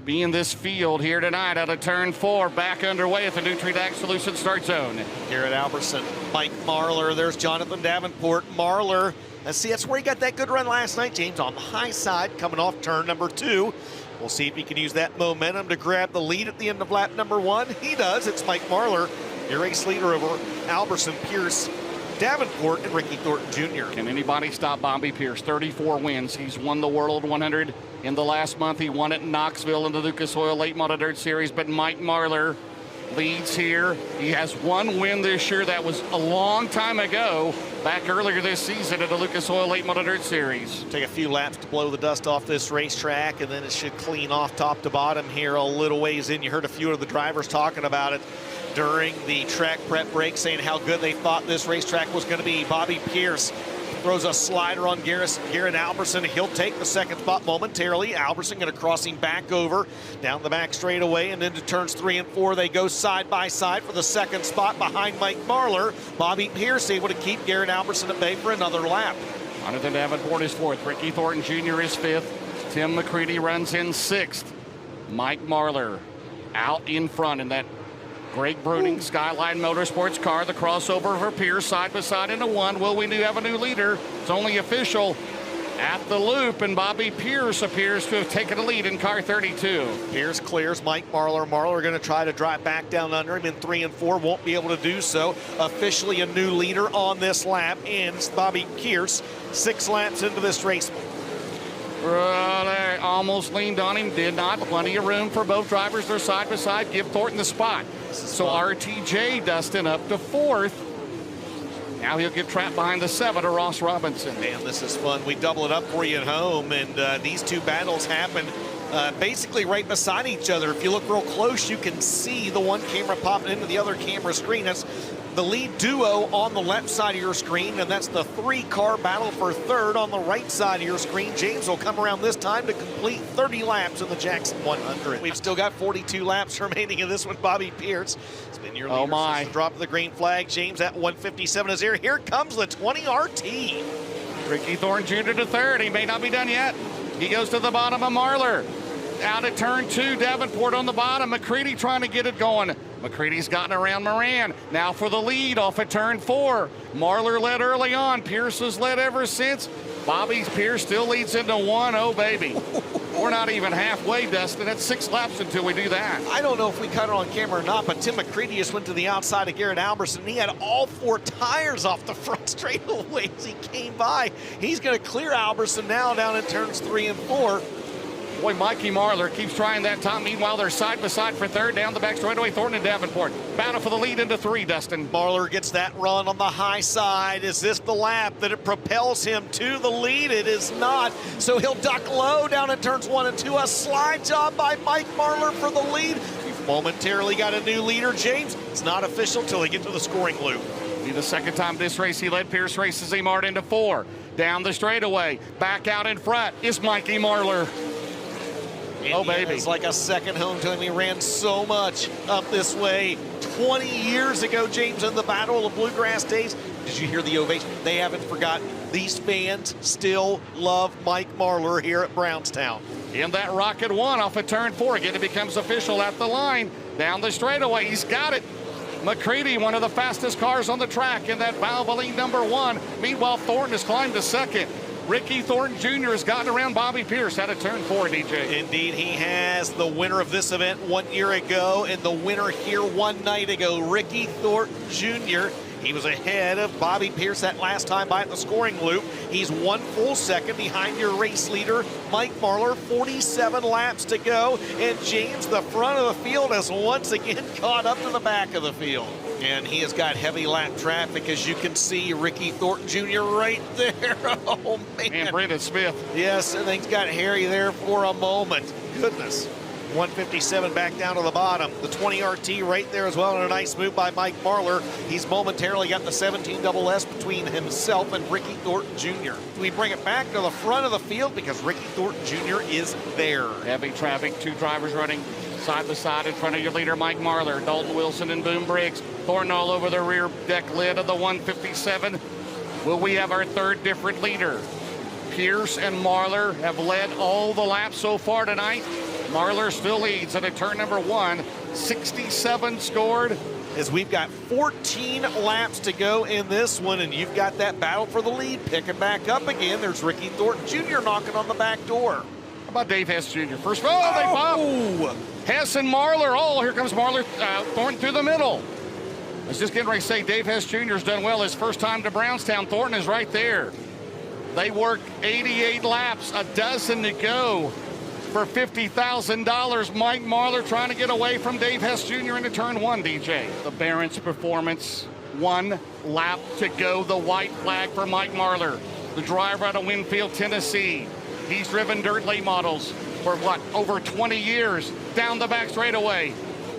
be in this field here tonight out of turn 4, back underway at the Nutri-Dac Solutions start zone. Garrett Alberson, Mike Marlar, there's Jonathan Davenport. Marlar, let's see, that's where he got that good run last night, James, on the high side, coming off turn number 2. We'll see if he can use that momentum to grab the lead at the end of lap number 1. He does. It's Mike Marlar, your race leader over Alberson, Pierce, Davenport, and Ricky Thornton Jr. Can anybody stop Bobby Pierce? 34 wins. He's won the World 100 in the last month. He won it in Knoxville in the Lucas Oil Late Model Dirt Series, but Mike Marlar leads here. He has 1 win this year. That was a long time ago, back earlier this season at the Lucas Oil Late Model Dirt Series. Take a few laps to blow the dust off this racetrack, and then it should clean off top to bottom here a little ways in. You heard a few of the drivers talking about it during the track prep break, saying how good they thought this racetrack was going to be. Bobby Pierce throws a slider on Garrett Alberson. He'll take the second spot momentarily. Alberson going to cross him back over down the back straightaway and into turns 3 and 4. They go side by side for the second spot behind Mike Marlar. Bobby Pierce able to keep Garrett Alberson at bay for another lap. Jonathan Davenport is 4th. Ricky Thornton Jr. is 5th. Tim McCready runs in 6th. Mike Marlar out in front in that Greg Bruning Skyline Motorsports car. The crossover for Pierce side by side into 1. Will we have a new leader? It's only official at the loop, and Bobby Pierce appears to have taken a lead in car 32. Pierce clears Mike Marlar. Marlar going to try to drive back down under him in 3 and 4. Won't be able to do so. Officially a new leader on this lap ends Bobby Pierce 6 laps into this race. They almost leaned on him, did not. Plenty of room for both drivers. They're side by side. Give Thornton the spot. So RTJ Dustin up to 4th. Now he'll get trapped behind the 7 of Ross Robinson. Man, this is fun. We double it up for you at home, and these two battles happen basically right beside each other. If you look real close, you can see the one camera popping into the other camera screen. That's the lead duo on the left side of your screen, and that's the 3-car battle for 3rd on the right side of your screen. James will come around this time to complete 30 laps in the Jackson 100. We've still got 42 laps remaining in this one. Bobby Pierce has been your leader since the drop of the green flag. James at 157 is here. Here comes the 20 RT. Ricky Thornton Jr. to 3rd. He may not be done yet. He goes to the bottom of Marlar. Out at turn 2, Davenport on the bottom. McCready trying to get it going. McCready's gotten around Moran. Now for the lead off at turn 4. Marlar led early on. Pierce has led ever since. Bobby Pierce still leads into 1. Oh, baby. We're not even halfway, Dustin. That's 6 laps until we do that. I don't know if we cut it on camera or not, but Tim McCready just went to the outside of Garrett Alberson, and he had all 4 tires off the front straightaway as he came by. He's going to clear Alberson now down in turns 3 and 4. Boy, Mikey Marlar keeps trying that time. Meanwhile, they're side by side for 3rd down the back straightaway. Thornton and Davenport battle for the lead into 3, Dustin. Marlar gets that run on the high side. Is this the lap that it propels him to the lead? It is not. So he'll duck low down in turns 1 and 2. A slide job by Mike Marlar for the lead. We've momentarily got a new leader, James. It's not official till they get to the scoring loop. Be the second time this race he led Pierce races him hard into 4. Down the straightaway. Back out in front is Mikey Marlar. Oh, baby. It's like a second home to him. He ran so much up this way 20 years ago, James, in the Battle of Bluegrass days. Did you hear the ovation? They haven't forgotten. These fans still love Mike Marlar here at Brownstown. In that Rocket 1 off of turn 4. Again, it becomes official at the line. Down the straightaway. He's got it. McCready, one of the fastest cars on the track in that Valvoline number 1. Meanwhile, Thornton has climbed to 2nd. Ricky Thornton Jr. has gotten around Bobby Pierce out of turn 4, DJ. Indeed, he has. The winner of this event 1 year ago and the winner here 1 night ago, Ricky Thornton Jr. He was ahead of Bobby Pierce that last time by at the scoring loop. He's 1 full second behind your race leader, Mike Marlar. 47 laps to go. And James, the front of the field, has once again caught up to the back of the field. And he has got heavy lap traffic, as you can see. Ricky Thornton Jr. right there. Oh, man. And Brendan Smith. Yes, and things got hairy there for a moment. Goodness. 157 back down to the bottom. The 20 RT right there as well, and a nice move by Mike Marlar. He's momentarily got the 17 double S between himself and Ricky Thornton Jr. We bring it back to the front of the field because Ricky Thornton Jr. is there. Heavy traffic, 2 drivers running side by side in front of your leader, Mike Marlar. Dalton Wilson and Boom Briggs. Thornton all over the rear deck lid of the 157. Will we have our 3rd different leader? Pierce and Marlar have led all the laps so far tonight. Marlar still leads at turn number 1. 67 scored. As we've got 14 laps to go in this one, and you've got that battle for the lead picking back up again. There's Ricky Thornton Jr. knocking on the back door. How about Dave Hess Jr.? First, they pop. Hess and Marlar. Oh, here comes Marlar. Thornton through the middle. I was just getting ready to say Dave Hess Jr.'s done well. His first time to Brownstown. Thornton is right there. They worked 88 laps, a dozen to go for $50,000. Mike Marlar trying to get away from Dave Hess Jr. into turn 1, DJ. The Barron's performance, 1 lap to go. The white flag for Mike Marlar, the driver out of Winfield, Tennessee. He's driven dirt late models for over 20 years down the back straightaway.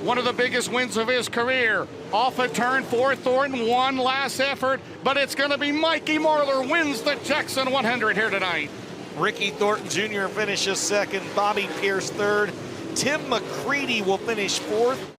One of the biggest wins of his career. Off of turn 4, Thornton, one last effort, but it's going to be Mikey Marlar wins the Jackson 100 here tonight. Ricky Thornton Jr. finishes second, Bobby Pierce third, Tim McCready will finish fourth.